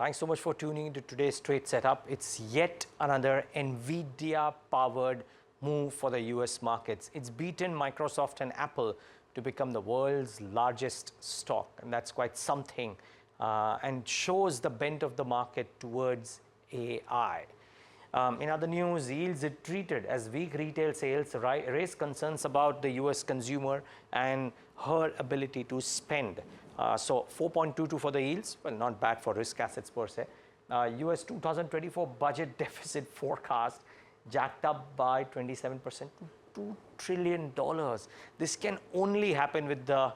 Thanks so much for tuning into today's trade setup. It's yet another NVIDIA-powered move for the US markets. It's beaten Microsoft and Apple to become the world's largest stock, and that's quite something, and shows the bent of the market towards AI. In other news, yields retreated as weak retail sales raised concerns about the US consumer and her ability to spend. So 4.22 for the yields, well, not bad for risk assets per se. US 2024 budget deficit forecast jacked up by 27% to $2 trillion. This can only happen with the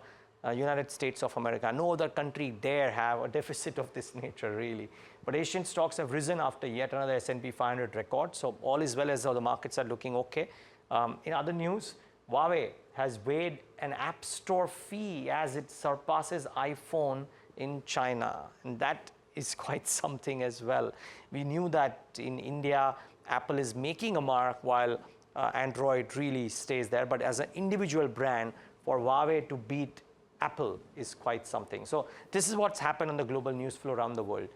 United States of America. No other country dare have a deficit of this nature, really. But Asian stocks have risen after yet another S&P 500 record. So all is well as though the markets are looking okay. In other news, Huawei has waived an app store fee as it surpasses iPhone in China. And that is quite something as well. We knew that in India, Apple is making a mark while Android really stays there. But as an individual brand, for Huawei to beat Apple is quite something. So this is what's happened on the global news flow around the world.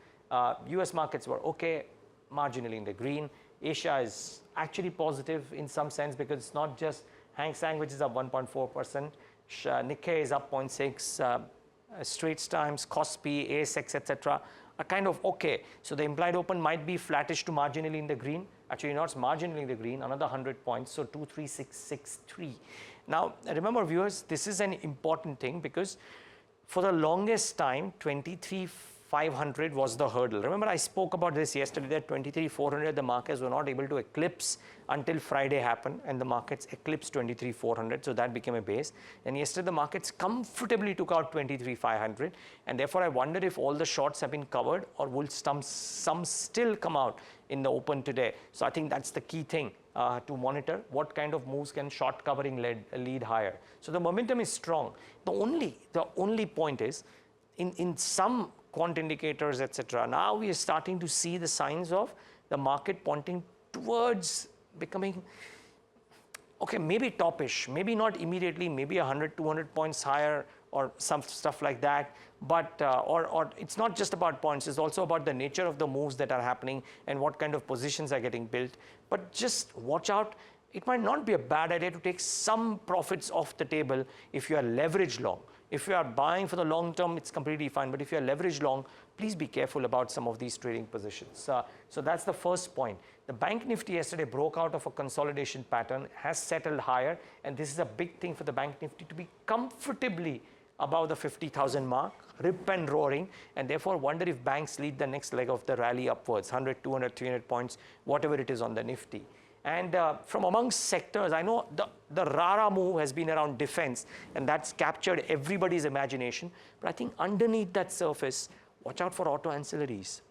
US markets were okay, marginally in the green. Asia is actually positive in some sense because it's not just Hang Seng, which is up 1.4%. Nikkei is up 0.6%. Straits Times, Kospi, ASX, etc. are kind of okay. So the implied open might be flattish to marginally in the green. Actually, not marginally in the green, another 100 points, so 23663. Now, remember viewers, this is an important thing because for the longest time, 23,500 was the hurdle. Remember, I spoke about this yesterday that 23,400, the markets were not able to eclipse until Friday happened, and the markets eclipsed 23,400, so that became a base. And yesterday, the markets comfortably took out 23,500, and therefore, I wonder if all the shorts have been covered or will some still come out in the open today. So I think that's the key thing to monitor. What kind of moves can short covering lead higher? So the momentum is strong. The only point is, in some quant indicators, etc., now we are starting to see the signs of the market pointing towards becoming, okay, maybe topish, maybe not immediately, maybe 100, 200 points higher or some stuff like that. But, or it's not just about points, it's also about the nature of the moves that are happening and what kind of positions are getting built. But just watch out. It might not be a bad idea to take some profits off the table if you are leveraged long. If you are buying for the long term, it's completely fine. But if you are leveraged long, please be careful about some of these trading positions. So that's the first point. The Bank Nifty yesterday broke out of a consolidation pattern, has settled higher. And this is a big thing for the Bank Nifty to be comfortably above the 50,000 mark, rip and roaring, and therefore wonder if banks lead the next leg of the rally upwards, 100, 200, 300 points, whatever it is on the Nifty. And from amongst sectors, I know the RARA move has been around defense, and that's captured everybody's imagination. But I think underneath that surface, watch out for auto ancillaries.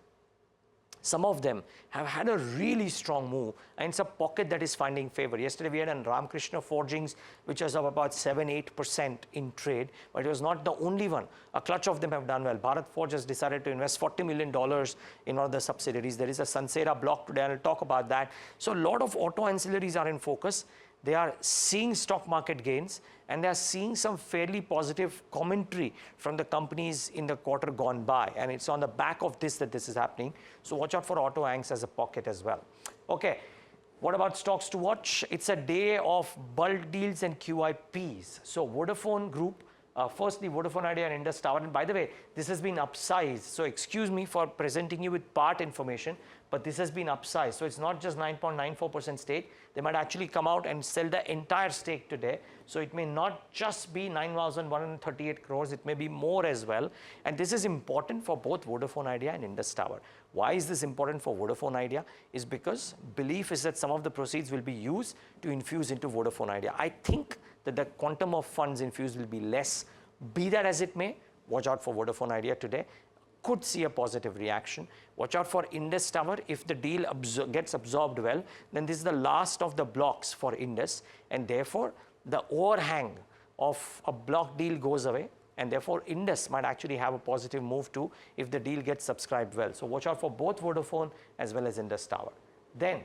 Some of them have had a really strong move, and it's a pocket that is finding favor. Yesterday, we had an Ramkrishna Forgings, which was up about 7-8% in trade, but it was not the only one. A clutch of them have done well. Bharat Forge has decided to invest $40 million in one of the subsidiaries. There is a Sansera block today, and I'll talk about that. So a lot of auto ancillaries are in focus. They are seeing stock market gains, and they are seeing some fairly positive commentary from the companies in the quarter gone by. And it's on the back of this that this is happening. So watch out for auto anchs as a pocket as well. Okay, what about stocks to watch? It's a day of bulk deals and QIPs. So Vodafone Group, firstly, Vodafone Idea and Indus Tower. And by the way, this has been upsized. So excuse me for presenting you with part information, but this has been upsized. So it's not just 9.94% stake. They might actually come out and sell the entire stake today. So it may not just be 9,138 crores. It may be more as well. And this is important for both Vodafone Idea and Indus Tower. Why is this important for Vodafone Idea? Is because belief is that some of the proceeds will be used to infuse into Vodafone Idea. I think that the quantum of funds infused will be less. Be that as it may, watch out for Vodafone Idea today. Could see a positive reaction. Watch out for Indus Tower. If the deal gets absorbed well, then this is the last of the blocks for Indus, and therefore the overhang of a block deal goes away, and therefore Indus might actually have a positive move too if the deal gets subscribed well. So watch out for both Vodafone as well as Indus Tower. Then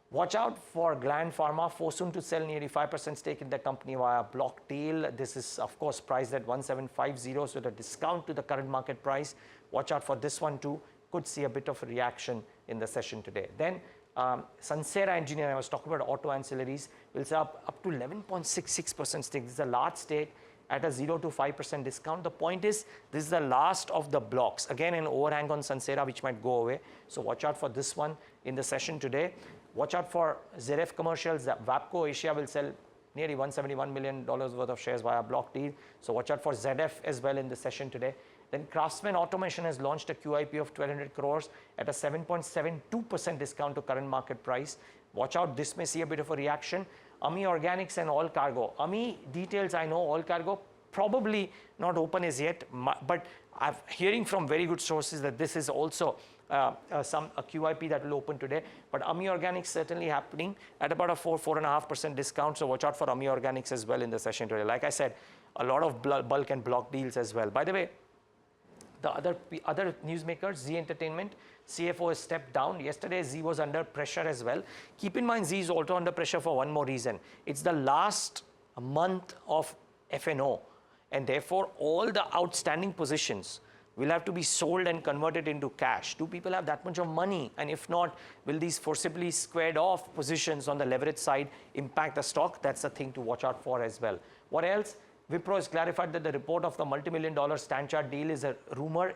watch out for Gland Pharma, forced to sell nearly 5% stake in the company via block deal. This is of course priced at 1750, so at a discount to the current market price. Watch out for this one too. could see a bit of a reaction in the session today. Then Sansera Engineering, I was talking about auto ancillaries, will say up to 11.66% stake. This is a large stake at a 0 to 5% discount. The point is, this is the last of the blocks. Again, an overhang on Sansera, which might go away. So watch out for this one in the session today. Watch out for ZF Commercials. WAPCO Asia will sell nearly $171 million worth of shares via block deal. So watch out for ZF as well in the session today. Then Craftsman Automation has launched a QIP of 1,200 crores at a 7.72% discount to current market price. Watch out, this may see a bit of a reaction. AMI Organics and All Cargo. AMI details I know, All Cargo probably not open as yet, but I'm hearing from very good sources that this is also a QIP that will open today. But AMI Organics certainly happening at about a 4.5% discount. So watch out for AMI Organics as well in the session today. Like I said, a lot of bulk and block deals as well. By the way, the other newsmakers, Zee Entertainment, CFO has stepped down. Yesterday, Zee was under pressure as well. Keep in mind, Zee is also under pressure for one more reason. It's the last month of F&O, and therefore, all the outstanding positions will have to be sold and converted into cash. Do people have that much of money? And if not, will these forcibly squared off positions on the leverage side impact the stock? That's a thing to watch out for as well. What else? Wipro has clarified that the report of the multi-million-dollar Stanchart deal is a rumor,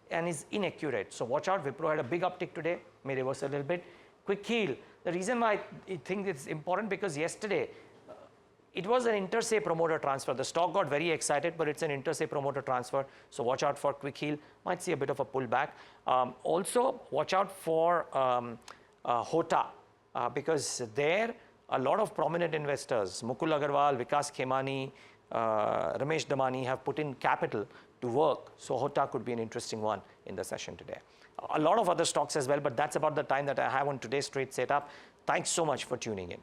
and is inaccurate. So watch out. Wipro had a big uptick today, may reverse a little bit. Quick Heal. The reason why I think it's important, because yesterday it was an inter-se promoter transfer. The stock got very excited, but it's an inter-se promoter transfer. So watch out for Quick Heal. Might see a bit of a pullback. Also, watch out for Hota, because there a lot of prominent investors, Mukul Agarwal, Vikas Khemani, Ramesh Damani, have put in capital to work. So Hota could be an interesting one in the session today. A lot of other stocks as well, but that's about the time that I have on today's trade setup. Thanks so much for tuning in.